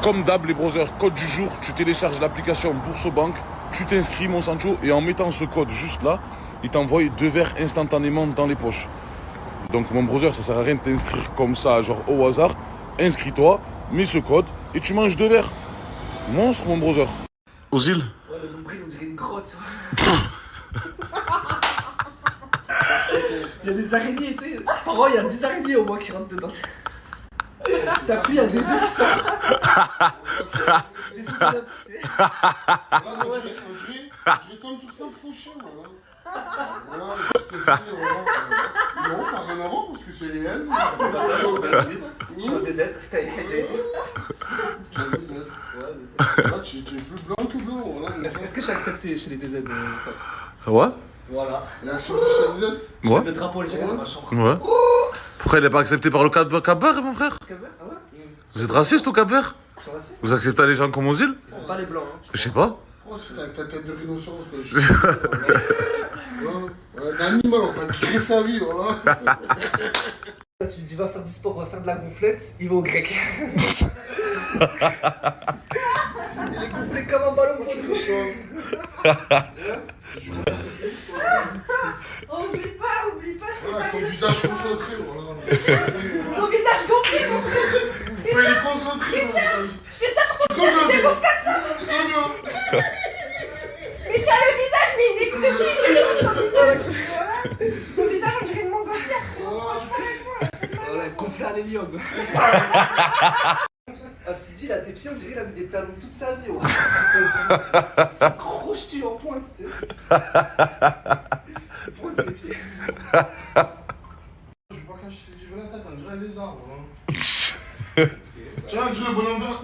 Comme d'hab, les brothers, code du jour, tu télécharges l'application Boursobank, tu t'inscris, mon Sancho, et en mettant ce code juste là, il t'envoie 2 verres instantanément dans les poches. Donc, mon brother, ça sert à rien de t'inscrire comme ça, genre au hasard. Inscris-toi, mets ce code, et tu manges 2 verres. Monstre, mon brother. Ozil. Ouais, le nombril, on dirait une grotte, ça. Il y a des araignées, tu sais. Par contre, il y a 10 araignées au moins qui rentrent dedans. T'appuies, il y a des œufs qui sortent. Des œufs de l'œuf, tu sais. On dirait comme sur 5 prochains, voilà. Voilà, je te dis, voilà. Non, pas rien à voir parce que c'est réel. Je suis un DZ, putain, il y a Jay-Z. Tu as des aides. Là, tu es plus blanc que blanc, voilà. Est-ce que j'ai accepté chez les DZ Ouais. Voilà. Et à chaque fois, je te Ouais. Le drapeau algérien dans ma chambre. Ouais. Pourquoi il n'est pas accepté par le Cap-Vert, mon frère? Ah ouais? Vous êtes raciste au Cap-Vert? Ils sont racistes. Vous acceptez les gens comme Ozil? Ils sont pas les blancs, hein. Je sais pas. Oh, c'est avec ta tête de rhinocéros, là. Voilà, d'animal, on t'a greffé à vie, voilà. Tu lui dis va faire du sport, va faire de la gonflette, il va au grec. Il est gonflé comme un ballon, mon truc. Oublie pas, je Voilà, ton visage concentré, voilà. Ton visage gonflé, mon frère. Il est concentré, mon visage. Je fais ça sur ton visage, je dégonfle comme ça. Mais tu as le visage, mais il est gonflé, il est ton visage. Voilà. Ton visage, on dirait une montgolfière. Voilà, gonflé à l'hélium. Ah, Sidi, la Tepsi, on dirait qu'il a mis des talons toute sa vie. Ouais. C'est gros ch'ti en pointe, tu sais. Pointe les pieds. Je veux pas cacher ce que tu veux la tête, on dirait un lézard, voilà. Tiens, on dirait le bonhomme vert.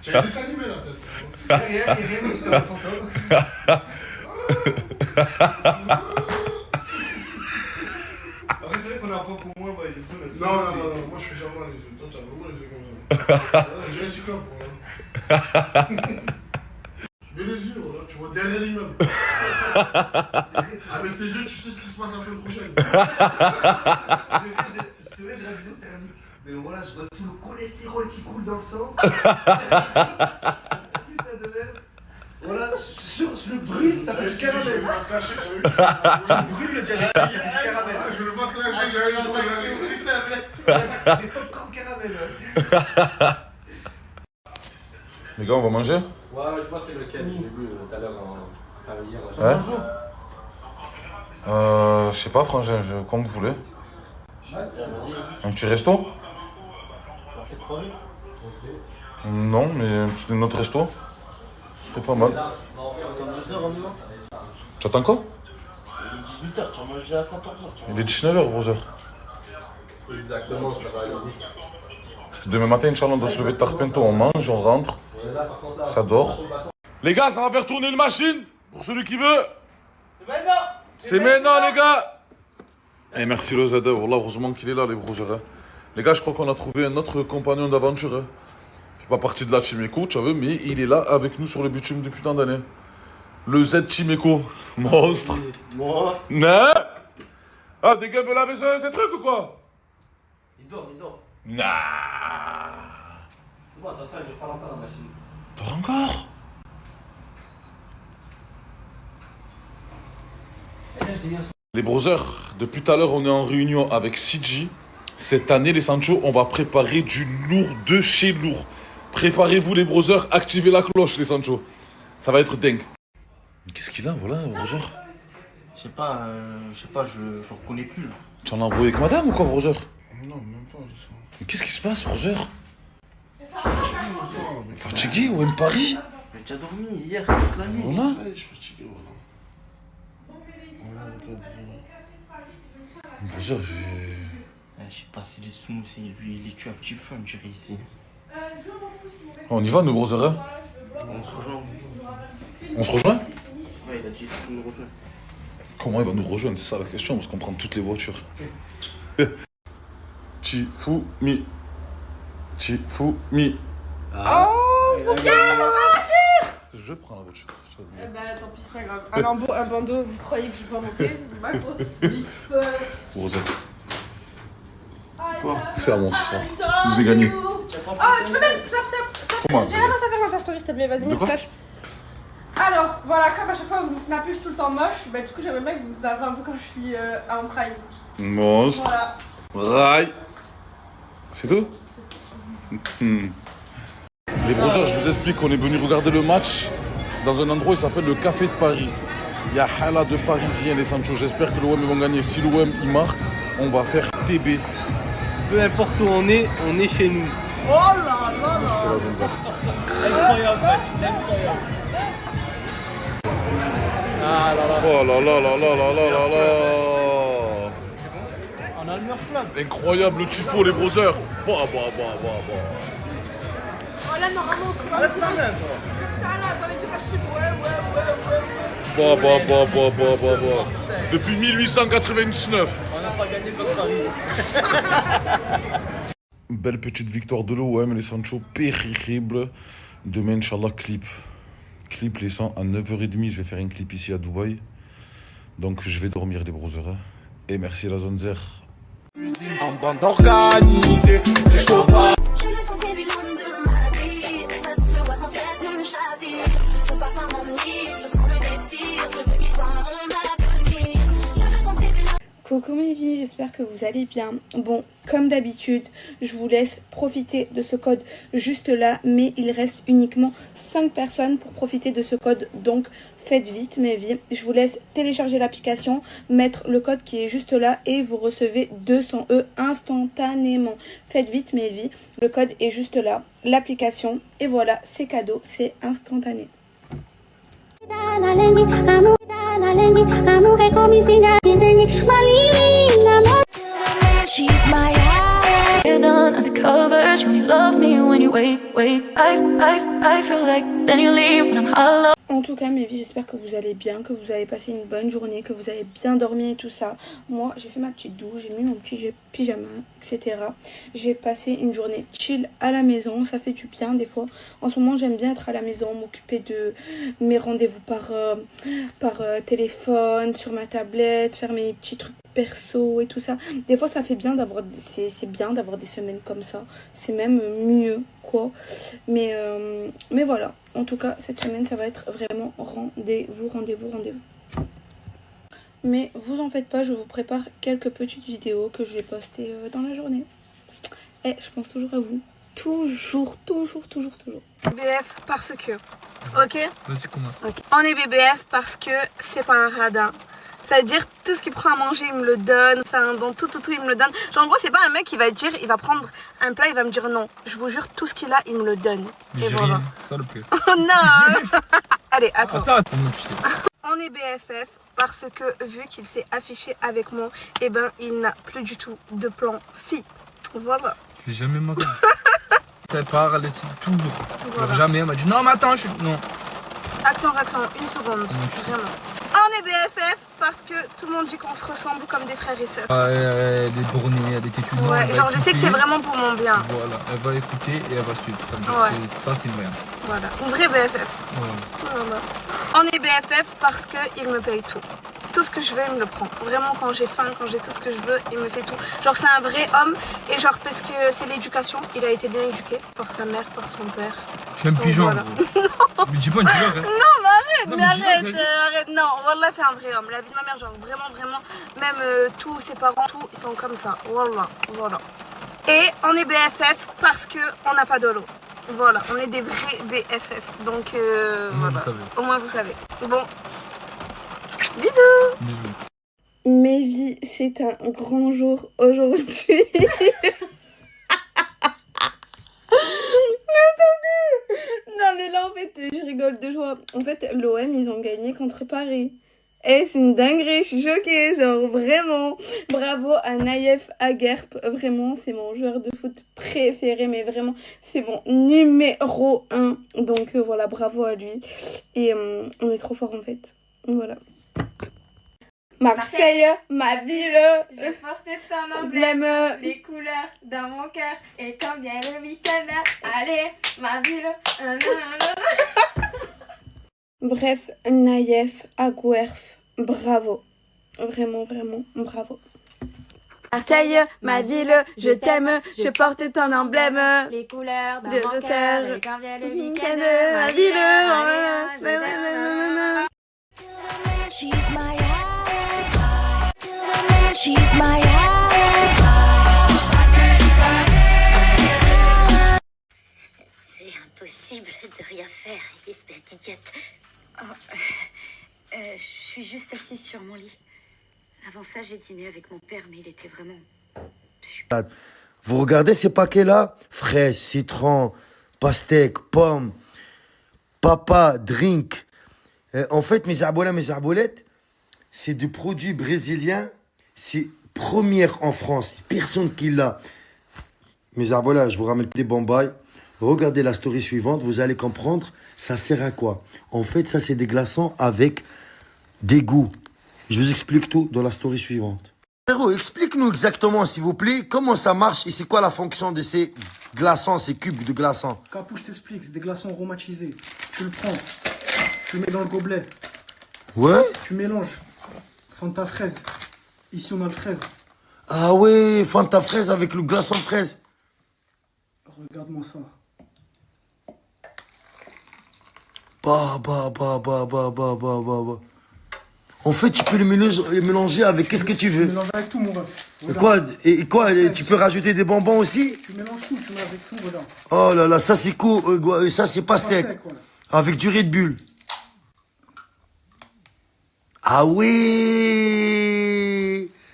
Tu as un dessin animé, la tête. Rien, c'est comme un fantôme. Après, c'est vrai qu'on a un point pour moi, bah, il est tout là. Non, moi je fais jamais les yeux. Toi, tu as vraiment les yeux comme ça. On dirait un cyclope, voilà. Tu mets les yeux, voilà, tu vois derrière l'immeuble. Avec tes yeux, tu sais ce qui se passe la semaine prochaine. C'est vrai, j'ai la vision thermique. Mais voilà, je vois tout le cholestérol qui coule dans le sang. Putain de merde. Voilà, sur le brûle, ça fait du caramel. Je vais pas te lâcher, j'ai eu. Tu brûles le caramel, ça fait du caramel. Je vais pas te lâcher, j'ai eu. Des popcorn caramel, là. Les gars, on va manger? Ouais, je vois c'est lequel, je l'ai vu tout à l'heure hier. Ouais. Je sais pas, frangin, comme vous voulez. Un petit resto? Non, mais un autre resto? Ce serait pas mal. Attends 2h, on y va. Tu attends quoi? Il est 18h, tu vas manger à 14h. Il est 19h, brother. Exactement, ça va aller. Parce que demain matin, Inch'Allah, on doit se lever tard bientôt. On mange, on rentre, ça dort. Les gars, ça va faire tourner une machine. Pour celui qui veut. C'est maintenant. C'est maintenant, les gars. Et merci le Zada, Wallah, heureusement qu'il est là, les brothers. Les gars, je crois qu'on a trouvé un autre compagnon d'aventure. Il fait pas partie de la Chimeco, tu vois, mais il est là avec nous sur le bitume depuis tant d'années. Le Z Chimeco. Monstre. Monstre. Non. Ah, des gars veulent laver ces trucs ou quoi? Il dort. Nah. Bon, attention, elle dure pas longtemps la machine. Dors encore? Les brothers, depuis tout à l'heure, on est en réunion avec CG. Cette année, les Sancho, on va préparer du lourd de chez lourd. Préparez-vous, les brothers, activez la cloche, les Sancho. Ça va être dingue. Qu'est-ce qu'il a, voilà, brother? Je sais pas, je reconnais plus là. Tu en as embrouillé avec madame ou quoi, brother? Non, même pas. Mais qu'est-ce qui se passe, brother? Fatigué ou même Paris? Mais tu as dormi hier, toute la nuit. Voilà. Je suis fatigué, voilà. Brother, j'ai... Je sais pas si les sous, c'est lui, il est tué un petit feu, on dirait ici. On y va, nous, brother, hein? On se rejoint. On se rejoint? Ouais, il a dit qu'il nous rejoint. Comment il va nous rejoindre? C'est ça la question, parce qu'on prend toutes les voitures. Chifumi. Chifumi. Oh, mon gars, c'est ma voiture. Je prends la voiture. Eh bah tant pis, c'est pas grave. Un bandeau, vous croyez que je peux monter? Matos, vite. Brother. Quoi? C'est à moi ce soir. Je vous ai gagné. Oh, tu peux mettre. Stop. Comment? J'ai rien à faire dans ta story, s'il te plaît, vas-y, De mets quoi? flash. Alors, voilà, comme à chaque fois vous me snappez, je suis tout le temps moche, bah du coup j'aimerais bien que vous me snappez un peu quand je suis en prime. Monstre. Voilà. Rail. C'est tout? Les brothers, je vous explique qu'on est venu regarder le match dans un endroit qui s'appelle le Café de Paris. Il y a Hala de Parisiens, les Sancho. J'espère que l'OM vont gagner. Si l'OM il marque, on va faire TB. Peu importe où on est chez nous. Oh là là C'est la zone zone. Incroyable, mec, incroyable. Ah là là. Oh là là là là là là là là. On a le meilleur club. Incroyable le tifo, les brothers. Bah. Oh là, normalement, on se Enlève ta main, toi. ça là, dans les tirages, Bah. Depuis 1899. On n'a pas gagné contre Paris. Belle petite victoire de l'OM, les Sancho, terrible. Demain, Inch'Allah, clip. Clip les 100 à 9h30. Je vais faire un clip ici à Dubaï. Donc, je vais dormir, les brothers. Hein. Et merci la zone Zer. En bande organisée, c'est chaud pas. Je me sens c'est l'homme de ma vie. Sa douce voix sans cesse me chavire. Son parfum m'enivre, je sens le désir. Je veux qu'il soit mon avenir. Je me sens c'est l'homme. Coucou mes vies, j'espère que vous allez bien. Bon, comme d'habitude, je vous laisse profiter de ce code juste là, mais il reste uniquement 5 personnes pour profiter de ce code, donc faites vite mes vies. Je vous laisse télécharger l'application, mettre le code qui est juste là et vous recevez 200 € instantanément. Faites vite mes vies, le code est juste là, l'application, et voilà, c'est cadeau, c'est instantané. She's my eye. You're done undercover. When you love me, when you wake. I feel like then you leave when I'm hollow. En tout cas mes vies, j'espère que vous allez bien, que vous avez passé une bonne journée, que vous avez bien dormi et tout ça. Moi j'ai fait ma petite douche, j'ai mis mon petit pyjama, etc. J'ai passé une journée chill à la maison, ça fait du bien des fois. En ce moment j'aime bien être à la maison, m'occuper de mes rendez-vous par téléphone, sur ma tablette, faire mes petits trucs perso et tout ça. Des fois ça fait bien d'avoir, c'est bien d'avoir des semaines comme ça, c'est même mieux quoi. Mais voilà, en tout cas cette semaine ça va être vraiment rendez-vous. Mais vous en faites pas, je vous prépare quelques petites vidéos que je vais poster dans la journée. Et je pense toujours à vous, toujours. BBF parce que, ok. Vas-y, commence. Okay. On est BBF parce que c'est pas un radin. C'est-à-dire tout ce qu'il prend à manger, il me le donne. Enfin, dans tout, il me le donne. Genre, en gros, c'est pas un mec qui va dire, il va prendre un plat, il va me dire non. Je vous jure, tout ce qu'il a, il me le donne. Mais j'ai voilà. rien, sale peu. Oh non. Allez, attends. Attends, comment tu sais? On est BFF parce que, vu qu'il s'est affiché avec moi, eh ben, il n'a plus du tout de plan fille. Voilà. Je vais jamais marié. Elle parle toujours. Voilà. Jamais, elle m'a dit non, mais attends, je suis. Non. Action, une seconde. Vraiment. On est BFF parce que tout le monde dit qu'on se ressemble comme des frères et sœurs. Elle est bornée, elle est têtue. Ouais, genre je sais que c'est vraiment pour mon bien. Voilà, elle va écouter et elle va suivre. Ça, Ouais. Ça c'est une vraie. Voilà, une vraie BFF. Voilà. On est BFF parce qu'il me paye tout. Tout ce que je veux, il me le prend. Vraiment, quand j'ai faim, quand j'ai tout ce que je veux, il me fait tout. Genre, c'est un vrai homme. Et genre, parce que c'est l'éducation. Il a été bien éduqué par sa mère, par son père. Je suis un pigeon. Voilà. Mais dis pas une fleur. Hein. Non, mais arrête, Non, mais mais arrête. Non, voilà, c'est un vrai homme. La vie de ma mère, genre, vraiment. Même tous ses parents, tout, ils sont comme ça. Voilà. Et on est BFF parce qu'on n'a pas de l'eau. Voilà, on est des vrais BFF. Donc, voilà. Au moins, vous savez. Bon. Bisous. Mes vies, c'est un grand jour aujourd'hui. Non mais là en fait je rigole de joie. En fait l'OM ils ont gagné contre Paris. Et c'est une dinguerie, je suis choquée, genre vraiment. Bravo à Naïef Aguerp, vraiment c'est mon joueur de foot préféré, mais vraiment c'est mon numéro 1. Donc voilà, bravo à lui. Et on est trop fort en fait. Voilà. Marseille, ma ville. Je portais ton emblème, les couleurs dans mon cœur. Et quand vient le week-end, allez, ma ville. Bref, Naïef Aguerf, bravo. Vraiment, bravo. Marseille, ma ville, je t'aime, je porte ton emblème. Les couleurs De d'un cœur, cœur, et quand vient le week-end, ma ville, She's my alibi. She's my alibi. C'est impossible de rien faire, espèce d'idiote. Je suis juste assise sur mon lit. Avant ça, j'ai dîné avec mon père, mais il était vraiment super. Vous regardez ces paquets-là? Fraises, citron, pastèque, pommes, papa, drink. En fait, mes arbolettes, c'est des produits brésiliens. C'est première en France. Personne qui l'a. Mes arbolettes, je vous ramène des Bombay. Regardez la story suivante, vous allez comprendre ça sert à quoi. En fait, ça, c'est des glaçons avec des goûts. Je vous explique tout dans la story suivante. Frérot, explique-nous exactement, s'il vous plaît, comment ça marche et c'est quoi la fonction de ces glaçons, ces cubes de glaçons. Capou, je t'explique, c'est des glaçons aromatisés. Tu le prends, tu le mets dans le gobelet. Ouais? Tu mélanges Fanta fraise. Ici, on a le fraise. Ah ouais, Fanta fraise avec le glaçon fraise. Regarde-moi ça. Bah. En fait, tu peux le mélanger avec qu'est-ce que tu veux. Tu mélanges avec tout, mon ref. Et quoi, tu peux rajouter des bonbons aussi? Tu mélanges tout, tu mets avec tout, regarde. Oh là là, ça c'est cool, ça c'est pastèque. Ouais. Avec du Red Bull. Ah oui.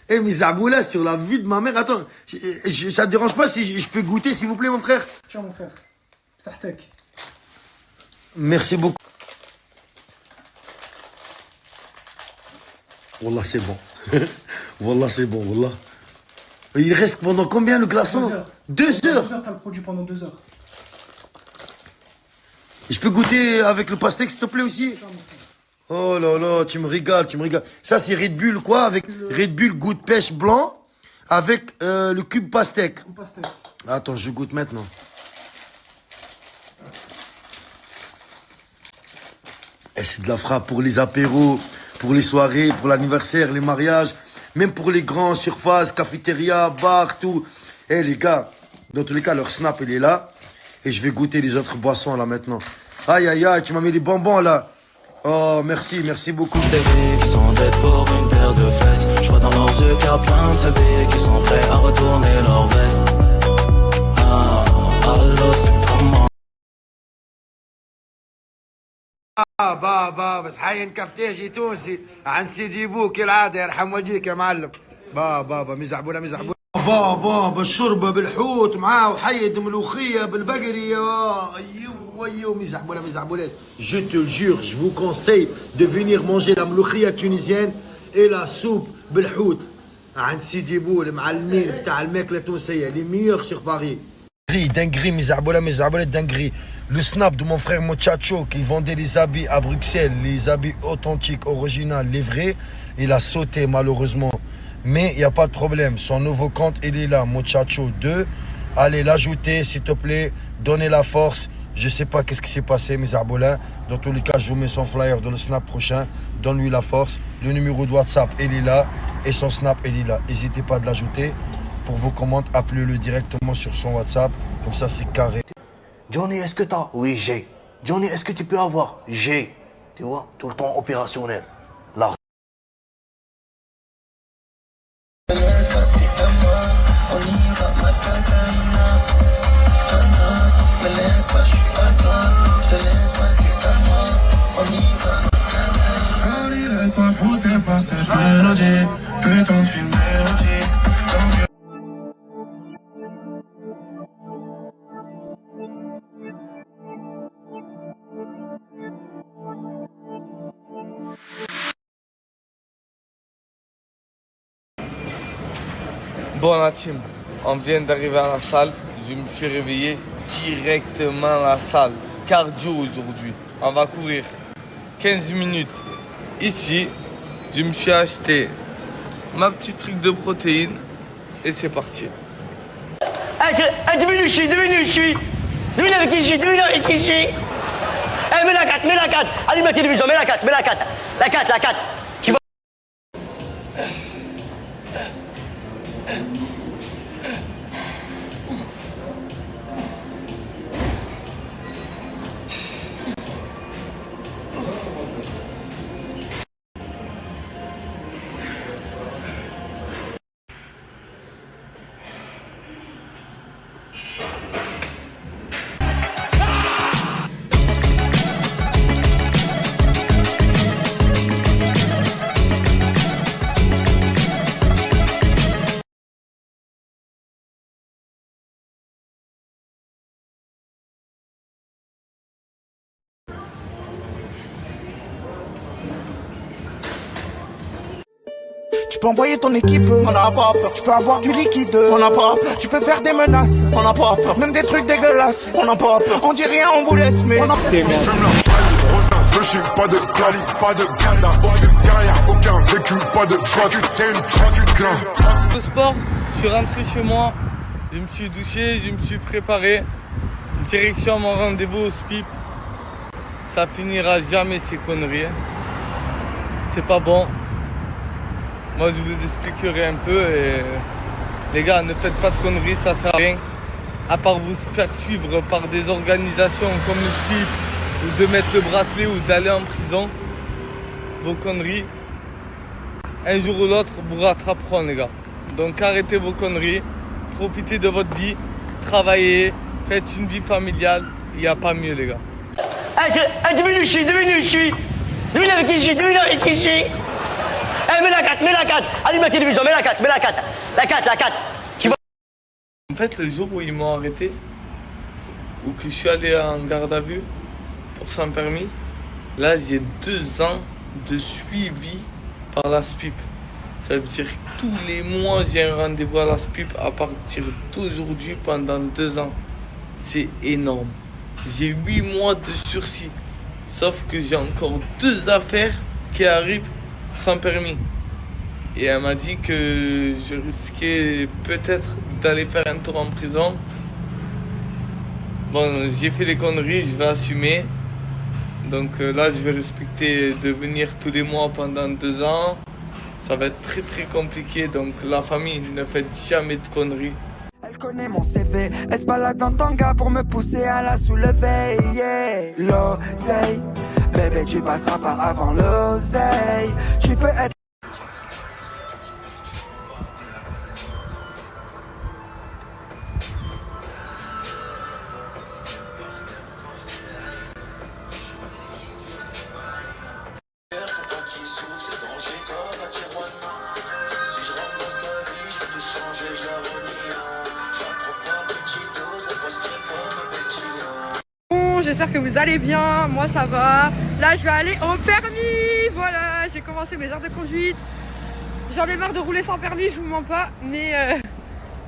Eh, mes aboulas, sur la vie de ma mère, attends, ça te dérange pas si je peux goûter, s'il vous plaît, mon frère? Tiens, mon frère, Sartek. Merci beaucoup. Wallah, c'est bon. Wallah, c'est bon, Wallah. Il reste pendant combien le glaçon? 2 heures. 2 heures, t'as le produit pendant 2 heures. Je peux goûter avec le pastèque, s'il te plaît, aussi? Oh là là, tu me régales, tu me régales. Ça, c'est Red Bull, quoi? Avec Red Bull goût de pêche blanc avec le cube pastèque. Attends, je goûte maintenant. Et c'est de la frappe pour les apéros, pour les soirées, pour l'anniversaire, les mariages, même pour les grands surfaces, cafétéria, bar, tout. Eh les gars, dans tous les cas, leur snap, il est là. Et je vais goûter les autres boissons, là, maintenant. Aïe, aïe, aïe, tu m'as mis les bonbons, là. Oh, merci beaucoup. Des filles qui sont dead pour une paire de fesses. Je vois dans leurs yeux qu'il y a plein de CV qui sont prêts à retourner leur veste. Allô, c'est comment? بس حي كفتاجي تونسي عن سيدي بو كالعاده يرحم وجهك يا معلم. بابا مزعبوله بابا الشوربه بالحوت معاه وحيد ملوخيه بالبقري. ايوه مزعبوله. Je te le jure, je vous conseille de venir manger la ملوخيه tunisienne et la soupe بالحوت عند سيدي بو المعلمين بتاع الماكله التونسيه les meilleurs sur Paris. Dinguerie, mes dinguerie. Le snap de mon frère Mochacho qui vendait les habits à Bruxelles, les habits authentiques, originaux, les vrais, il a sauté malheureusement. Mais il n'y a pas de problème, son nouveau compte il est là, Mochacho 2. Allez l'ajouter s'il te plaît, donnez la force. Je sais pas qu'est-ce qui s'est passé, mes arbolins. Dans tous les cas, je vous mets son flyer dans le snap prochain. Donne-lui la force. Le numéro de WhatsApp il est là et son snap il est là. N'hésitez pas de l'ajouter. Pour vos commandes, appelez-le directement sur son WhatsApp. Comme ça, c'est carré. Johnny, est-ce que t'as? Oui, j'ai. Johnny, est-ce que tu peux avoir? J'ai. Tu vois, tout le temps opérationnel. Là. Laisse-toi pousser par cette mélodie. Putain de film mélodie. Bon la team, on vient d'arriver à la salle, je me suis réveillé directement à la salle, cardio aujourd'hui, on va courir 15 minutes. Ici, je me suis acheté ma petite truc de protéines et c'est parti. Devine avec qui je suis. Mets la 4, allume la télévision, mets la 4. La 4. Tu vas... Tu peux envoyer ton équipe, on n'a pas peur. Tu peux avoir du liquide, on n'a pas peur. Tu peux faire des menaces, on n'a pas peur. Même des trucs dégueulasses, on n'a pas peur. On dit rien, on vous laisse, mais on a pas de quali, pas de ganda, pas de carrière, aucun vécu, pas de choix, tu t'aimes, Au sport, je suis rentré chez moi, je me suis douché, je me suis préparé. Direction mon rendez-vous au SPIP. Ça finira jamais ces conneries. C'est pas bon. Moi je vous expliquerai un peu et les gars ne faites pas de conneries, ça sert à rien. À part vous faire suivre par des organisations comme le SPIP ou de mettre le bracelet ou d'aller en prison. Vos conneries, un jour ou l'autre vous rattraperont les gars. Donc arrêtez vos conneries, profitez de votre vie, travaillez, faites une vie familiale, il n'y a pas mieux les gars. Devine avec qui je suis, devine avec qui je suis. Mets la 4, allume la télévision, mets la 4. La 4. En fait, le jour où ils m'ont arrêté, ou que je suis allé en garde à vue pour sans permis, là j'ai 2 ans de suivi par la SPIP. Ça veut dire que tous les mois j'ai un rendez-vous à la SPIP à partir d'aujourd'hui pendant 2 ans. C'est énorme. J'ai 8 mois de sursis. Sauf que j'ai encore 2 affaires qui arrivent sans permis. Et elle m'a dit que je risquais peut-être d'aller faire un tour en prison. Bon, j'ai fait les conneries, je vais assumer. Donc là, je vais respecter de venir tous les mois pendant 2 ans. Ça va être très très compliqué. Donc la famille, ne faites jamais de conneries. Elle connaît mon CV, elle se balade en tanga pour me pousser à la soulever. Yeah. L'oseille, bébé tu passeras pas avant l'oseille. Tu peux être... J'espère que vous allez bien, moi ça va. Là je vais aller au permis, voilà, j'ai commencé mes heures de conduite. J'en ai marre de rouler sans permis, je vous mens pas. Mais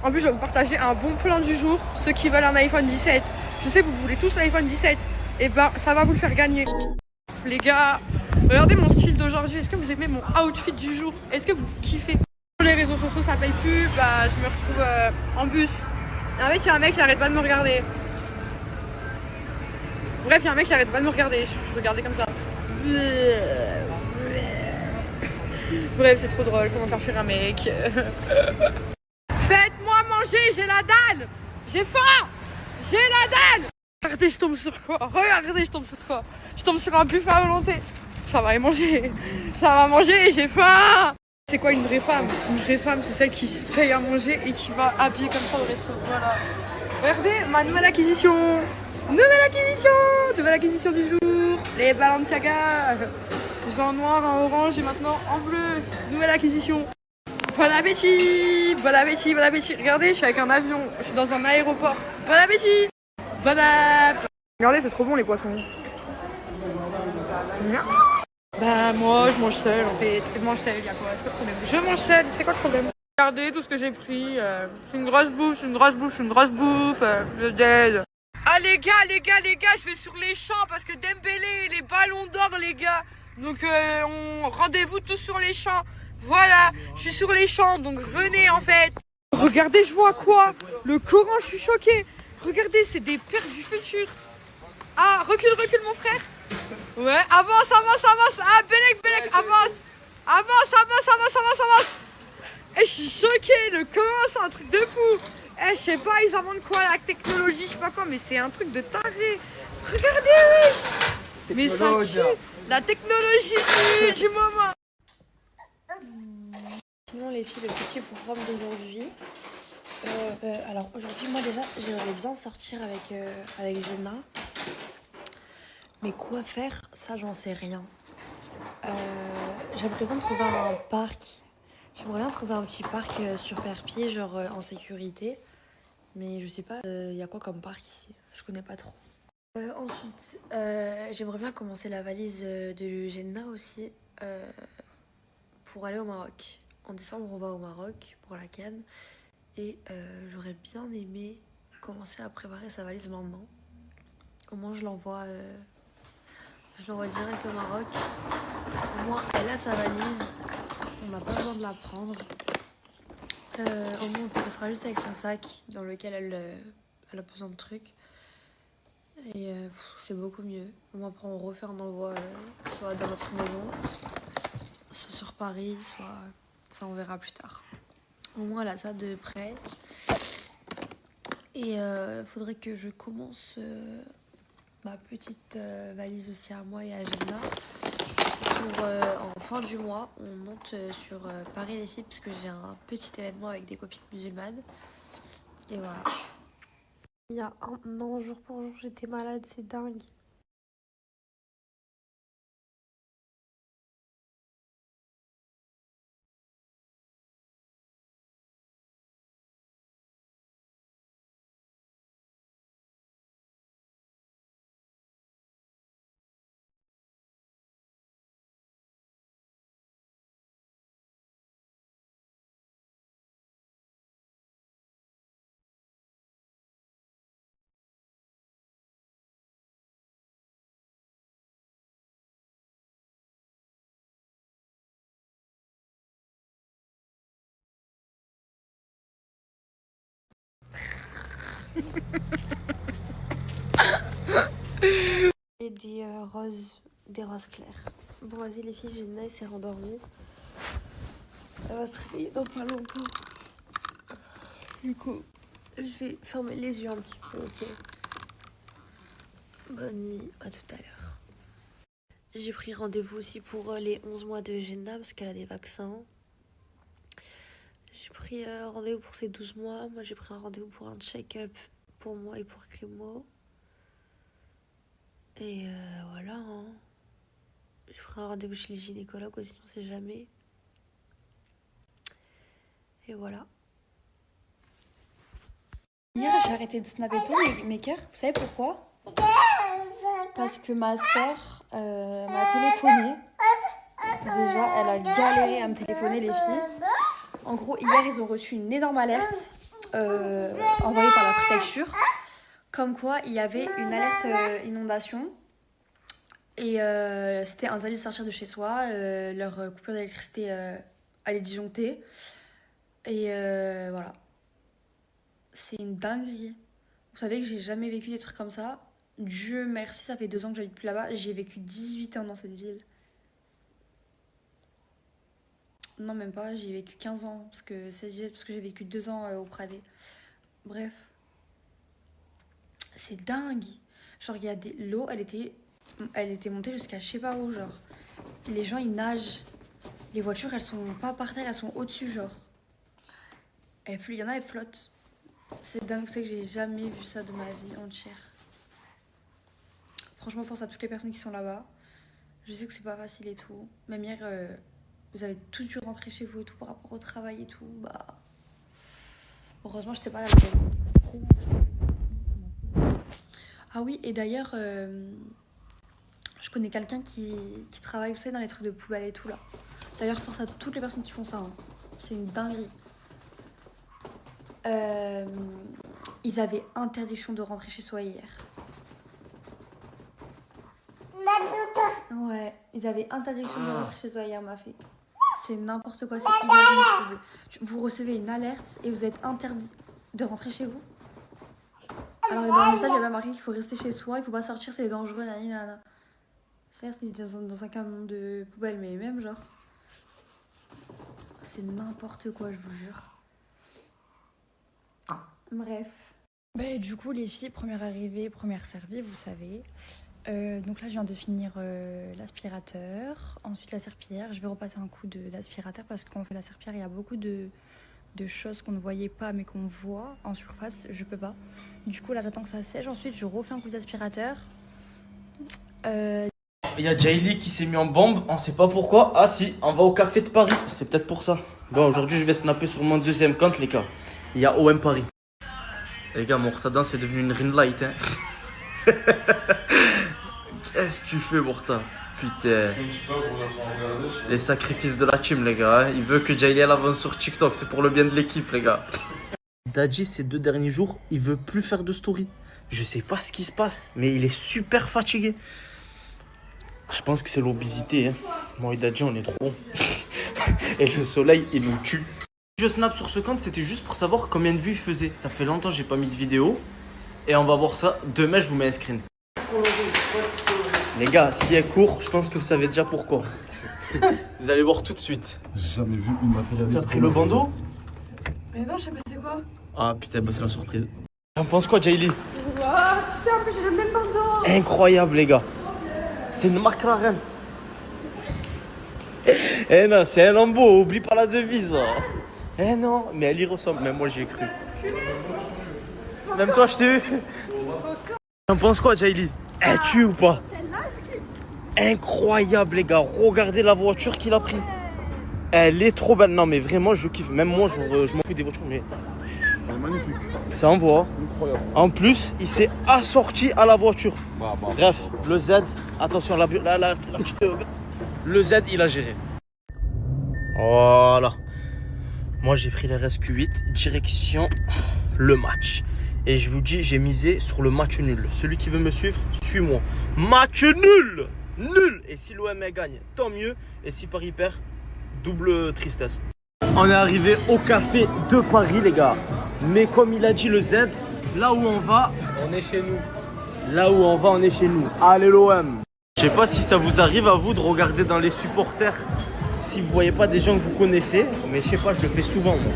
en plus je vais vous partager un bon plan du jour. Ceux qui veulent un iPhone 17, je sais vous voulez tous l'iPhone 17, et ben ça va vous le faire gagner. Les gars, regardez mon style d'aujourd'hui, est-ce que vous aimez mon outfit du jour? Est-ce que vous kiffez? Sur les réseaux sociaux ça paye plus, bah je me retrouve en bus. Et en fait il y a un mec qui arrête pas de me regarder. Bref, il y a un mec qui arrête pas de me regarder, je regardais comme ça. Bref, c'est trop drôle, comment faire fuir un mec. Faites-moi manger, j'ai la dalle. J'ai faim. J'ai la dalle. Regardez, je tombe sur quoi? Regardez, je tombe sur quoi? Je tombe sur un buffet à volonté. Ça va y manger. Ça va manger, j'ai faim. C'est quoi une vraie femme? Une vraie femme, c'est celle qui se paye à manger et qui va habiller comme ça au resto. Voilà. Regardez, ma nouvelle acquisition. Nouvelle acquisition du jour, les Balenciaga. Ils sont en noir, en orange et maintenant en bleu. Nouvelle acquisition. Bon appétit, bon appétit, bon appétit. Regardez, je suis avec un avion, je suis dans un aéroport. Bon appétit, bon appétit. Regardez, c'est trop bon les poissons. Bah moi, je mange seul en fait. Je mange seul, y'a quoi? C'est quoi le problème? Je mange seul, c'est quoi le problème? Regardez tout ce que j'ai pris. C'est une grosse bouffe, le dead. Ah les gars, je vais sur les champs parce que Dembélé, les ballons d'or les gars. Donc rendez-vous tous sur les champs. Voilà, je suis sur les champs, donc venez en fait. Regardez, je vois quoi? Le Coran, je suis choquée. Regardez, c'est des perles du futur. Ah, recule mon frère. Ouais, avance. Ah, Belek, avance. Et je suis choquée, le Coran, c'est un truc de fou. Je sais pas, ils inventent quoi, la technologie, je sais pas quoi, mais c'est un truc de taré. Regardez, wesh. Mais ça tue, la technologie du moment. Sinon les filles, le petit programme d'aujourd'hui. Alors aujourd'hui, moi déjà, j'aimerais bien sortir avec Jenna. Mais quoi faire, ça j'en sais rien. J'aimerais bien trouver un parc. J'aimerais bien trouver un petit parc sur Perpied, genre en sécurité. Mais je sais pas, y a quoi comme parc ici? Je connais pas trop. Ensuite, j'aimerais bien commencer la valise de Jenna aussi pour aller au Maroc. En décembre, on va au Maroc pour la Cannes. Et j'aurais bien aimé commencer à préparer sa valise maintenant. Au moins, je l'envoie direct au Maroc. Au moins, elle a sa valise. On n'a pas besoin de la prendre. Au moins, elle sera juste avec son sac dans lequel elle a besoin de trucs. Et c'est beaucoup mieux. Au moins, après, on refait un envoi soit dans notre maison, soit sur Paris, soit ça, on verra plus tard. Au moins, elle a ça de près. Et faudrait que je commence ma petite valise aussi à moi et à Jenna. Pour en fin du mois, on monte sur Paris les filles parce que j'ai un petit événement avec des copines musulmanes. Et voilà. Il y a un an, jour pour jour, j'étais malade, c'est dingue. Et des roses claires. Bon, vas-y les filles, Jenna s'est rendormie. Elle va se réveiller dans pas longtemps. Du coup, je vais fermer les yeux un petit peu, ok? Bonne nuit, à tout à l'heure. J'ai pris rendez-vous aussi pour les 11 mois de Jenna parce qu'elle a des vaccins. J'ai pris rendez-vous pour ses 12 mois. Moi, j'ai pris un rendez-vous pour un check-up pour moi et pour Crimo. Et voilà, hein. Je ferai un rendez-vous chez les gynécologues aussi, on sait jamais. Et voilà. Hier, j'ai arrêté de snapper tout mes cœurs. Vous savez pourquoi? Parce que ma soeur m'a téléphoné. Déjà, elle a galéré à me téléphoner, les filles. En gros, hier, ils ont reçu une énorme alerte envoyée par la préfecture. Comme quoi, il y avait une alerte inondation. Et c'était interdit de sortir de chez soi. Leur coupure d'électricité allait disjoncter. Et voilà. C'est une dinguerie. Vous savez que j'ai jamais vécu des trucs comme ça. Dieu merci, ça fait 2 ans que j'habite plus là-bas. J'ai vécu 18 ans dans cette ville. Non, même pas. J'ai vécu 15 ans. Parce que j'ai vécu 2 ans au Pradé. Bref. C'est dingue. Genre, il y a l'eau, elle était montée jusqu'à je sais pas où, genre. Les gens, ils nagent. Les voitures, elles sont pas par terre, elles sont au-dessus, genre. Il y en a, elles flottent. C'est dingue, c'est que j'ai jamais vu ça de ma vie entière. Franchement, force à toutes les personnes qui sont là-bas. Je sais que c'est pas facile et tout. Même hier, vous avez tous dû rentrer chez vous et tout par rapport au travail et tout. Bah, heureusement, j'étais pas là. Ah oui, et d'ailleurs, je connais quelqu'un qui travaille, vous savez, dans les trucs de poubelle et tout là. D'ailleurs, force à toutes les personnes qui font ça. Hein. C'est une dinguerie. Ils avaient interdiction de rentrer chez soi hier. Ouais, ils avaient interdiction de rentrer chez soi hier, ma fille. C'est n'importe quoi, c'est inadmissible. Vous recevez une alerte et vous êtes interdit de rentrer chez vous. Alors dans le message, il y avait marqué qu'il faut rester chez soi, il faut pas sortir, c'est dangereux, nanana. Certes, c'était dans un camion de poubelle, mais même genre... C'est n'importe quoi, je vous jure. Bref. Bah, du coup, les filles, première arrivée, première servie, vous savez. Donc là, je viens de finir l'aspirateur, ensuite la serpillière. Je vais repasser un coup d'aspirateur parce que quand on fait la serpillière, il y a beaucoup de choses qu'on ne voyait pas mais qu'on voit en surface. Je peux pas. Du coup, là, j'attends que ça sèche. Ensuite, je refais un coup d'aspirateur. Il y a Jaylee qui s'est mis en bombe, on sait pas pourquoi. Ah si, on va au café de Paris, c'est peut-être pour ça. Bon, aujourd'hui, je vais snapper sur mon 2e compte, les gars. Il y a OM Paris. Les gars, mon Mortadan, c'est devenu une ring light, hein. Qu'est-ce que tu fais, Morta? Putain. Les sacrifices de la team, les gars. Hein. Il veut que Jaili avance sur TikTok. C'est pour le bien de l'équipe, les gars. Dadji, ces 2 derniers jours, il veut plus faire de story. Je sais pas ce qui se passe, mais il est super fatigué. Je pense que c'est l'obésité. Hein. Moi et Dadji, on est trop bons. Et le soleil, il nous tue. Je snap sur ce compte, c'était juste pour savoir combien de vues il faisait. Ça fait longtemps que j'ai pas mis de vidéo. Et on va voir ça. Demain, je vous mets un screen. Les gars, si elle court, je pense que vous savez déjà pourquoi. Vous allez voir tout de suite. J'ai jamais vu une matérialiste. T'as pris le bandeau? Mais non, je sais pas c'est quoi. Ah putain, bah c'est la surprise. T'en penses quoi, Jaili? Waouh, putain, en plus j'ai le même bandeau. Incroyable, les gars. C'est une McLaren. Eh non, c'est un Lambo, oublie pas la devise. Eh non, mais elle y ressemble, même moi j'y ai cru. Même toi, je t'ai vu. T'en penses quoi, Jaili? Elle tue ou pas? Incroyable, les gars. Regardez la voiture qu'il a pris. Elle est trop belle. Non, mais vraiment, je kiffe. Même moi, je m'en fous des voitures, mais... Elle est magnifique. Ça envoie. Incroyable. En plus, il s'est assorti à la voiture. Bref, le Z, attention, la petite... Le Z, il a géré. Voilà. Moi, j'ai pris les RSQ8, direction le match. Et je vous dis, j'ai misé sur le match nul. Celui qui veut me suivre, suis-moi. Match nul! Nul! Et si l'OM gagne, tant mieux. Et si Paris perd, double tristesse. On est arrivé au café de Paris, les gars. Mais comme il a dit le Z, là où on va, on est chez nous. Là où on va, on est chez nous. Allez l'OM! Je sais pas si ça vous arrive à vous de regarder dans les supporters si vous voyez pas des gens que vous connaissez, mais je sais pas, je le fais souvent moi.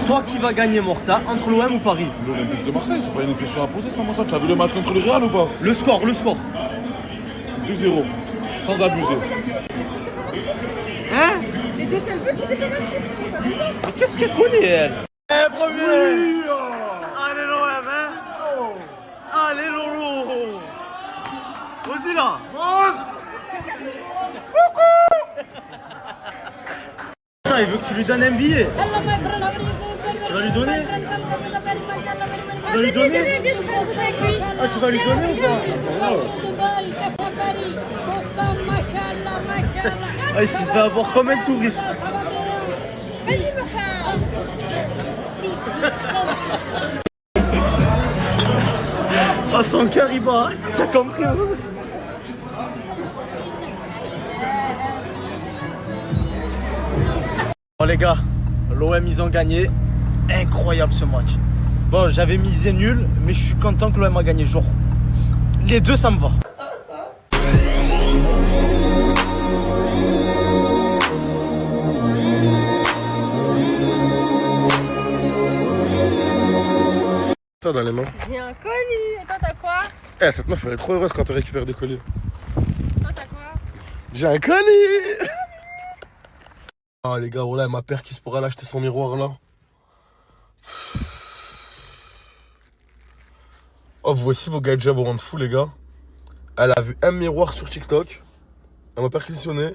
Toi qui vas gagner, Morta, entre l'OM ou Paris? L'Olympique de Marseille, c'est pas une question à poser sans moi ça. Tu as vu le match contre le Real ou pas? Le score. 2-0, sans abuser. Hein? Les 2 seuls buts, c'était pénalty. Mais qu'est-ce qu'elle connaît, elle? Eh, premier! Oui. Allez, l'OM, hein? Allez, Lolo! Vas-y, là! Attends, il veut que tu lui donnes un billet. Tu vas lui donner? Tu vas lui donner? Ah, tu vas lui donner ou pas? Ah, il s'est fait avoir comme un touriste. Ah, son cœur il bat, tu as compris? Bon les gars, l'OM ils ont gagné. Incroyable ce match. Bon, j'avais misé nul, mais je suis content que l'OM a gagné. Genre, les deux ça me va. Ça dans les mains. J'ai un colis. Et toi, t'as quoi? Eh, cette meuf elle est trop heureuse quand elle récupère des colis. Toi, t'as quoi? J'ai un colis. Ah les gars, voilà, ma paire qui se pourra l'acheter son miroir là. Oh, voici vos gadgets, vous rendent fous les gars. Elle a vu un miroir sur TikTok. Elle m'a perquisitionné.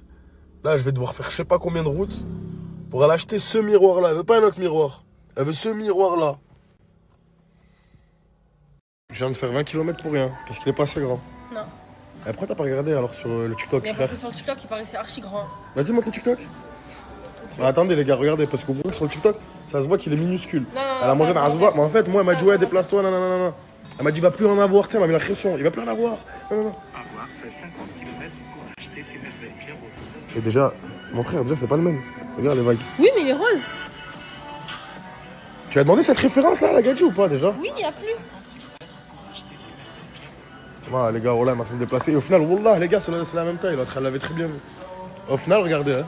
Là, je vais devoir faire je sais pas combien de routes pour aller acheter ce miroir là. Elle veut pas un autre miroir. Elle veut ce miroir là. Je viens de faire 20 km pour rien, parce qu'il est pas assez grand. Non. Et après, t'as pas regardé alors sur le TikTok, Mais frère? parce que sur le TikTok, il paraissait archi grand. Vas-y, montre le TikTok. Bah, attendez les gars, regardez, parce qu'au bout sur le TikTok, ça se voit qu'il est minuscule. Non, elle a mangé dans la voix, mais en fait, moi, elle m'a dit ouais, déplace-toi, non. Elle m'a dit, il va plus en avoir, tu sais, elle m'a mis la pression, il va plus en avoir. Non. Avoir fait 50 km pour acheter ces merveilles Pierrot. Et déjà, mon frère, déjà, c'est pas le même. Regarde les vagues. Oui, mais il est rose. Tu as demandé cette référence là, la gadget ou pas déjà? Oui, il y a plus. Voilà, les gars, voilà, elle m'a fait me déplacer. Et au final, wallah, les gars, c'est la même taille, l'autre, elle l'avait très bien vu. Au final, regardez, hein.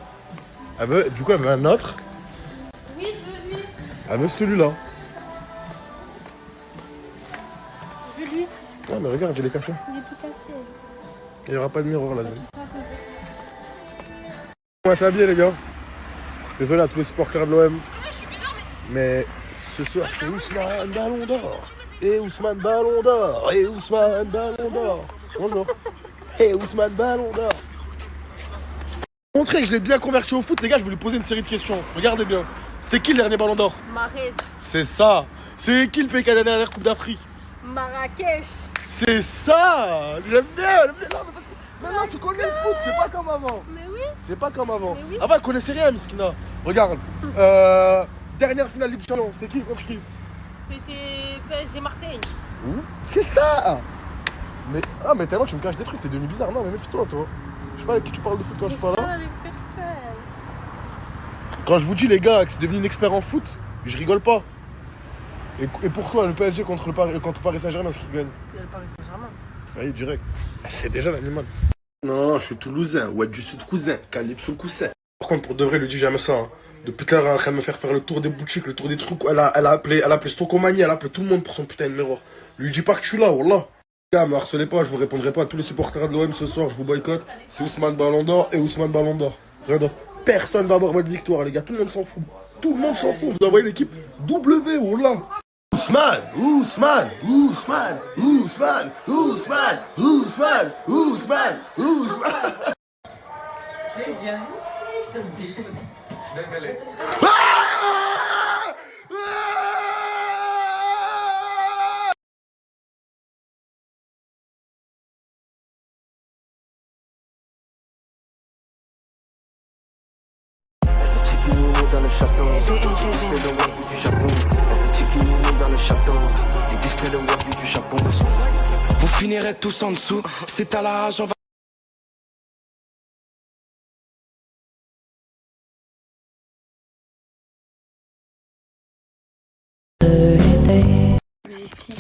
Elle veut, du coup, elle veut un autre. Oui, je veux lui. Elle veut celui-là. Je veux lui. Ah, mais regarde, je l'ai cassé. Il est tout cassé. Il n'y aura pas de miroir là. Ouais, ça va bien, les gars. Désolé à tous les supporters de l'OM. Mais ce soir, c'est Ousmane Ballon d'Or. Et Ousmane Ballon d'Or. Et Ousmane Ballon d'Or. Bonjour. Et Ousmane Ballon d'Or. montrer que je l'ai bien converti au foot, les gars, je vais lui poser une série de questions. Regardez bien. C'était qui le dernier ballon d'or? Marès. C'est ça. C'est qui le pays qui a gagné la dernière Coupe d'Afrique? Marrakech. C'est ça. J'aime bien. Non, mais parce que maintenant tu connais le foot, c'est pas comme avant. Mais oui. C'est pas comme avant. Mais oui. Avant, elle connaissait rien, Miskina. Regarde. Dernière finale Ligue des Champions, c'était qui contre qui? C'était PSG Marseille. C'est ça. Mais tellement tu me caches des trucs, t'es devenu bizarre. Non, mais méfie-toi, toi. Je sais pas avec qui tu parles de foot quand je suis pas là. Avec personne. Quand je vous dis, les gars, que c'est devenu une expert en foot, je rigole pas. Et pourquoi le PSG contre Paris Saint-Germain, ce qui gagne? Il y a le Paris Saint-Germain. Oui, direct. C'est déjà l'animal. Non, je suis toulousain. Ouais, du sud cousin. Calibre sous le coussin. Par contre, pour de vrai, lui dis jamais ça. Hein. Depuis tout à l'heure, elle est en train de me faire le tour des boutiques, le tour des trucs. Elle a appelé Stocomanie, elle a appelé tout le monde pour son putain de miroir. Lui dis pas que je suis là, wallah. Les gars, me harcelez pas, je vous répondrai pas à tous les supporters de l'OM ce soir, je vous boycotte. C'est Ousmane Ballon d'Or et Ousmane Ballon d'Or. Rien d'autre. Personne va avoir votre victoire, les gars. Tout le monde s'en fout. Tout le monde s'en fout. Vous envoyez l'équipe W, wallah. Ousmane. C'est bien. Vous finirez tous en dessous, c'est à la rage, on va. Je vous explique,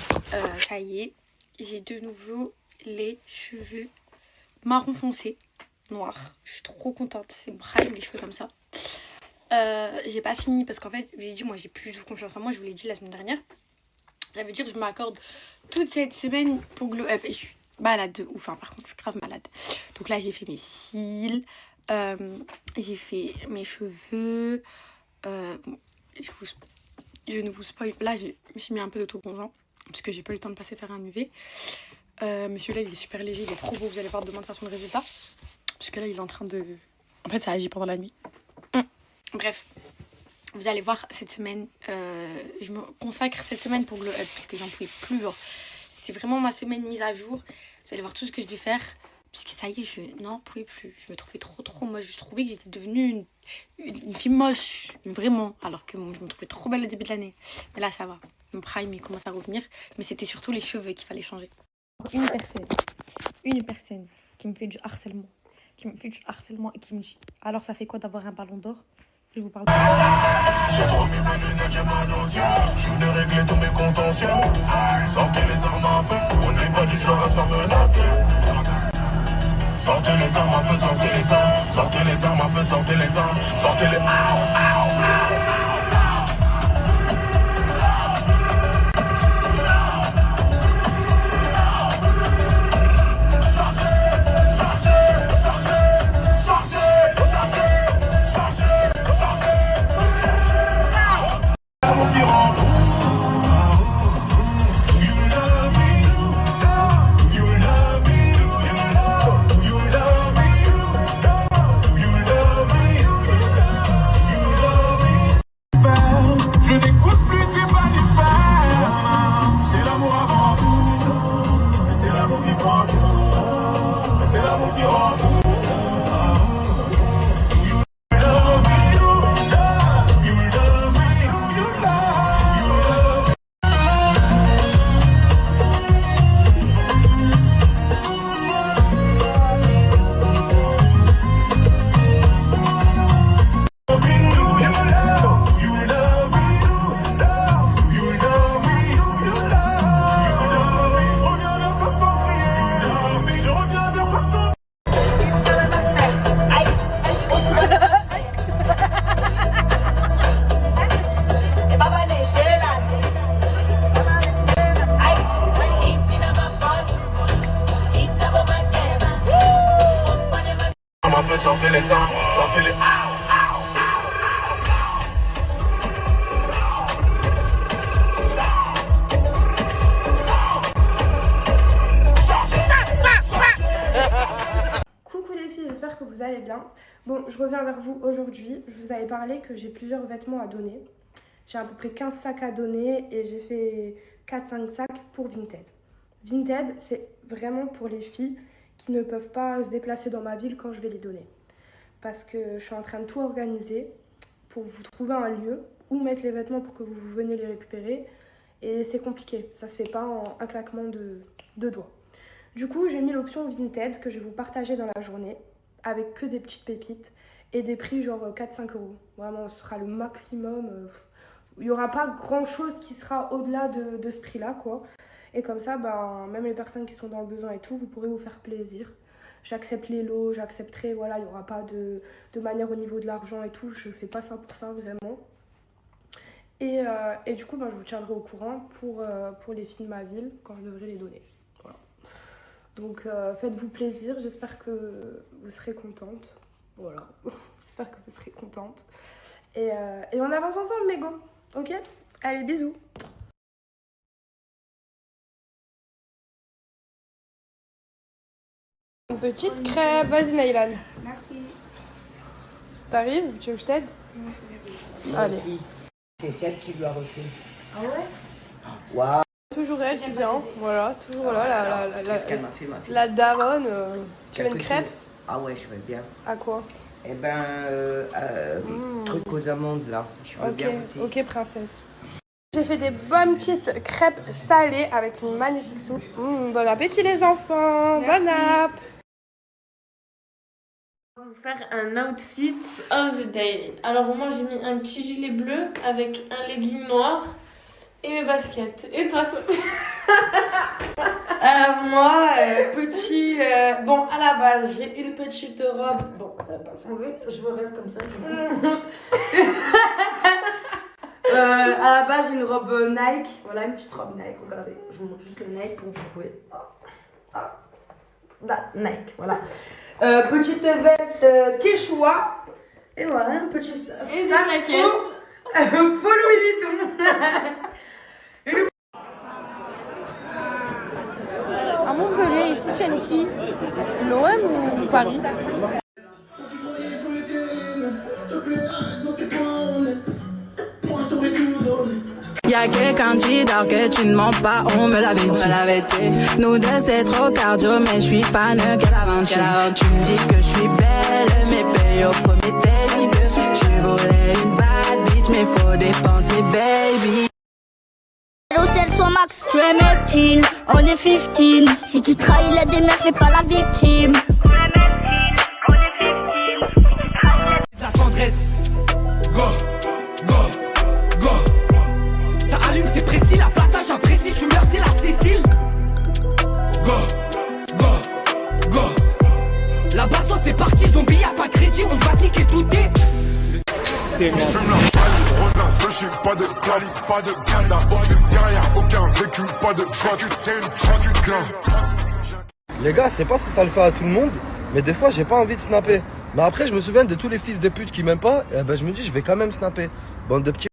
ça y est, j'ai de nouveau les cheveux marron foncé, noirs. Je suis trop contente, c'est prime les cheveux comme ça. J'ai pas fini parce qu'en fait, je vous ai dit, moi j'ai plus du tout confiance en moi, je vous l'ai dit la semaine dernière. Ça veut dire que je m'accorde toute cette semaine pour glow up. Et je suis malade de ouf, hein, par contre, je suis grave malade. Donc là, j'ai fait mes cils, j'ai fait mes cheveux. Je ne vous spoil. Là, je me suis mis un peu d'autobronzant parce que j'ai pas eu le temps de passer faire un UV. Mais celui-là, il est super léger, il est trop beau. Vous allez voir demain de toute façon le résultat. Parce que là, il est en train de. En fait, ça agit pendant la nuit. Bref. Vous allez voir cette semaine, je me consacre cette semaine pour Glow Up parce que j'en pouvais plus. C'est vraiment ma semaine mise à jour. Vous allez voir tout ce que je vais faire. Parce que ça y est, je n'en pouvais plus. Je me trouvais trop moche. Je trouvais que j'étais devenue une fille moche. Vraiment. Alors que je me trouvais trop belle au début de l'année. Mais là, ça va. Mon prime, il commence à revenir. Mais c'était surtout les cheveux qu'il fallait changer. Une personne qui me fait du harcèlement. Et qui me dit, alors ça fait quoi d'avoir un ballon d'or? Je vous parle. J'ai trop mis mes lunettes, j'ai mal aux yeux. Je suis venu régler tous mes contentieux. Sortez les armes à feu, on n'est pas du genre à se faire menacer. Sortez les armes à feu, sortez les armes. Sortez les armes à feu, sortez les armes. Sortez les... Sortez les armes, sortez les... Coucou les filles, j'espère que vous allez bien. Bon, je reviens vers vous aujourd'hui. Je vous avais parlé que j'ai plusieurs vêtements à donner. J'ai à peu près 15 sacs à donner et j'ai fait 4-5 sacs pour Vinted. Vinted, c'est vraiment pour les filles qui ne peuvent pas se déplacer dans ma ville quand je vais les donner. Parce que je suis en train de tout organiser pour vous trouver un lieu où mettre les vêtements pour que vous veniez les récupérer. Et c'est compliqué, ça se fait pas en un claquement de doigts. Du coup, j'ai mis l'option Vinted que je vais vous partager dans la journée avec que des petites pépites et des prix genre 4-5 €. Vraiment, ce sera le maximum. Il n'y aura pas grand chose qui sera au-delà de ce prix-là, quoi. Et comme ça, ben, même les personnes qui sont dans le besoin et tout, vous pourrez vous faire plaisir. J'accepte les lots, j'accepterai, voilà, il n'y aura pas de manière au niveau de l'argent et tout. Je ne fais pas ça pour ça, vraiment. Et du coup, ben, je vous tiendrai au courant pour les filles de ma ville quand je devrais les donner. Voilà. Donc, faites-vous plaisir. J'espère que vous serez contente. Voilà. J'espère que vous serez contente. Et on avance ensemble, mes go. Ok? Allez, bisous. Une petite crêpe. Vas-y, Naïlan. Merci. T'arrives? Tu veux que je t'aide? Merci. Allez. C'est elle qui doit refaire. Ah ouais? Waouh. Toujours elle qui vient, voilà, toujours là, Qu'est-ce qu'elle m'a fait, ma fille? la daronne. Tu veux une crêpe? Ah ouais, je veux bien. À quoi? Eh ben, truc aux amandes là. Je veux bien goûter. Ok, princesse. J'ai fait des bonnes petites crêpes salées avec une magnifique soupe. Bon appétit les enfants, bonne app. On va vous faire un outfit of the day. Alors moi j'ai mis un petit gilet bleu avec un legging noir et mes baskets. Et toi Sophie? Moi, petit... bon, à la base, j'ai une petite robe. Bon, ça va pas s'enlever. Je me reste comme ça. À la base, j'ai une robe Nike. Voilà, une petite robe Nike. Regardez, je vous montre juste le Nike pour que vous pouvez... Là, Nike, voilà. Petite veste Quechua. Et voilà, un petit sac full Louis Vuitton. À Montpellier, ils soutiennent qui? L'OM ou Paris? Y'a quelqu'un dit que tu ne mens pas, on me l'avait dit. Nous deux c'est trop cardio, mais je suis fan qu'elle avance. Tu me dis que je suis belle, mais paye au premier date. Tu voulais une bad bitch, mais faut dépenser, baby. Hello, c'est le son max, je suis mec on est 15. Si tu trahis la démerde, fais pas la victime. La tendresse, go, go, go. Ça allume, c'est précis, la patate, j'apprécie, tu meurs, c'est la Sicile. Go, go, go. La baston, c'est parti, zombie, y'a pas de crédit, on va cliquer tout est. Pas de quali, pas de ganda, aucune derrière, aucun vécu, pas de choix, tu te plains. Les gars, je sais pas si ça le fait à tout le monde, mais des fois j'ai pas envie de snapper. Mais après je me souviens de tous les fils de pute qui m'aiment pas, et ben je me dis je vais quand même snapper. Bande de petits.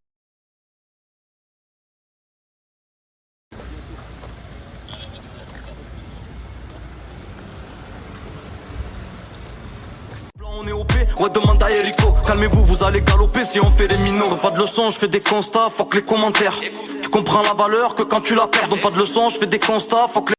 On est OP, ouais demande à Erico. Calmez-vous, vous allez galoper si on fait des minots. Pas de leçons, je fais des constats, fuck les commentaires. Tu comprends la valeur que quand tu la perds. Donc pas de leçons, je fais des constats, fuck les...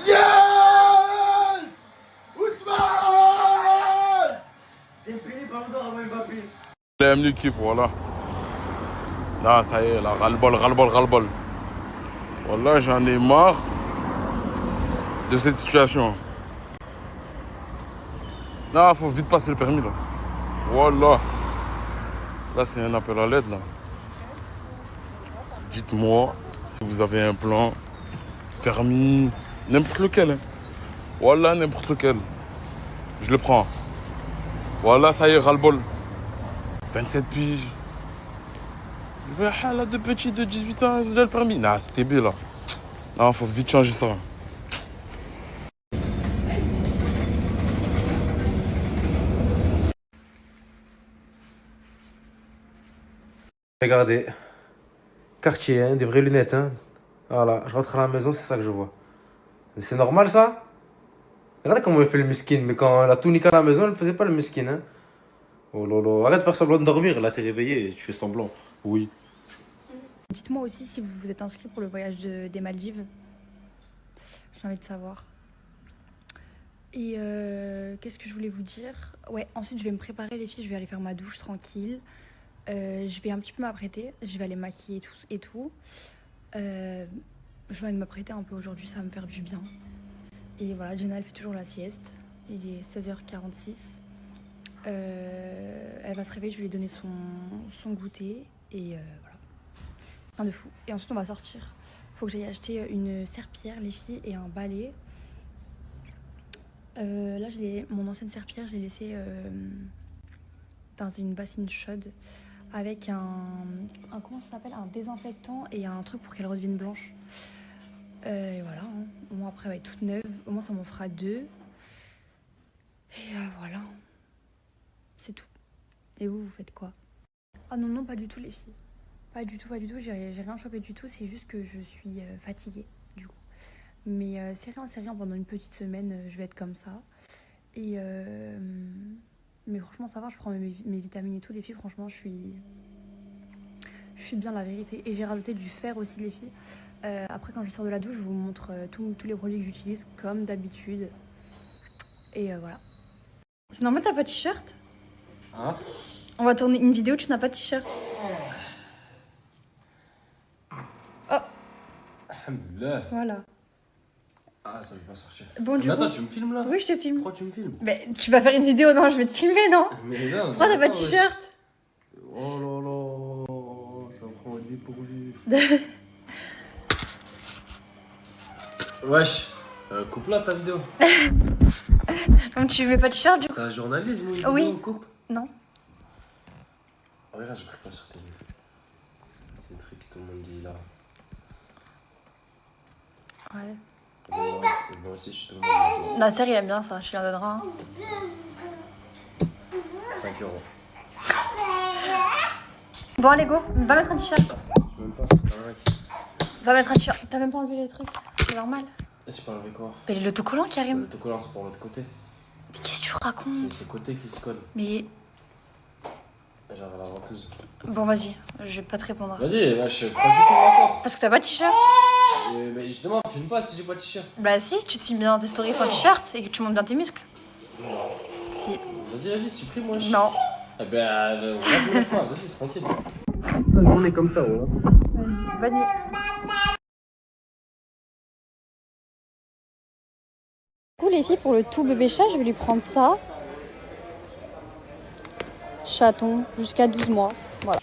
Yes! Ousmane! Dembélé, ballon d'or avant Mbappé. Il aime l'équipe, voilà. Là, ça y est, là, ras-le-bol. Voilà, j'en ai marre de cette situation. Là, faut vite passer le permis, là. Voilà. Là, c'est un appel à l'aide, là. Dites-moi si vous avez un plan, permis, n'importe lequel. Hein. Voilà, n'importe lequel. Je le prends. Voilà, ça y est, ras-le-bol. 27 piges. Je vais là, deux petits de 18 ans, ils ont déjà le permis. Nah, c'était bien là. Non, faut vite changer ça. Regardez. Cartier, hein, des vraies lunettes. Hein. Voilà, je rentre à la maison, c'est ça que je vois. C'est normal ça? Regardez comment elle fait le miskin, mais quand elle a tout niqué à la maison, elle ne faisait pas le miskin. Hein. Oh lolo, arrête de faire semblant de dormir, là t'es réveillé et tu fais semblant. Oui. Dites-moi aussi si vous vous êtes inscrit pour le voyage des Maldives. J'ai envie de savoir. Et qu'est-ce que je voulais vous dire? Ouais, ensuite je vais me préparer les filles, je vais aller faire ma douche tranquille. Je vais un petit peu m'apprêter, je vais aller maquiller et tout. Je vais m'apprêter un peu aujourd'hui, ça va me faire du bien. Et voilà, Jenna elle fait toujours la sieste. Il est 16h46. Elle va se réveiller, je vais lui donner son goûter. Et voilà. Rien de fou. Et ensuite on va sortir. Faut que j'aille acheter une serpillière les filles et un balai. Là mon ancienne serpillière je l'ai laissée dans une bassine chaude avec un comment ça s'appelle, un désinfectant et un truc pour qu'elle redevienne blanche. Et voilà, hein. Au moins après elle va être toute neuve, au moins ça m'en fera 2. Et voilà, c'est tout. Et vous faites quoi? Ah non, pas du tout les filles. Pas du tout, j'ai rien chopé du tout, c'est juste que je suis fatiguée du coup. Mais c'est rien, pendant une petite semaine je vais être comme ça. Et mais franchement ça va, je prends mes vitamines et tout les filles, franchement je suis bien la vérité. Et j'ai rajouté du fer aussi les filles. Après quand je sors de la douche je vous montre tous les produits que j'utilise comme d'habitude. Et voilà. C'est normal t'as pas de t-shirt? Hein? On va tourner une vidéo, tu n'as pas de t-shirt. Oh. Alhamdoulilah. Voilà. Ah, ça veut pas sortir. Bon, du attends, coup... tu me filmes là? Oui, je te filme. Pourquoi tu me filmes? Mais tu vas faire une vidéo, non? Je vais te filmer, non? Mais non. Pourquoi t'as pas de t-shirt? Oh là là, ça me prend une dépourvu. Wesh, coupe là ta vidéo. Donc tu mets pas de t-shirt du coup? C'est un journalisme ou une Oui. vidéo, coupe? Non. Oh, regarde, je prie pas sur tes livres. C'est le truc que tout le monde dit là. Ouais. Moi aussi, je suis tout le monde. Nasser il aime bien ça, je lui en donnerai un. 5 €. Bon allez go, va mettre un t-shirt. Même pas, c'est pas vrai. Va mettre un t-shirt. T'as même pas enlevé les trucs, c'est normal. J'ai pas enlevé quoi? Mais l'autocollant Karim. L'autocollant c'est pour l'autre côté. Mais qu'est-ce que tu racontes? C'est ce côté qui se colle. Mais... Genre la ventouse. Bon vas-y, je vais pas te répondre. Vas-y, je prends du temps encore. Parce que t'as pas de t-shirt? Mais justement, filme pas si j'ai pas de t-shirt. Bah si, tu te filmes bien dans tes stories sans t-shirt et que tu montes bien tes muscles. Non. Si. Vas-y, supprime moi. Non. Eh ben, regarde pas, vas-y, tranquille. On est comme ça, ouais. Vas-y, bonne nuit. Du coup les filles, pour le tout bébé chat, je vais lui prendre ça. Chaton, jusqu'à 12 mois. Voilà.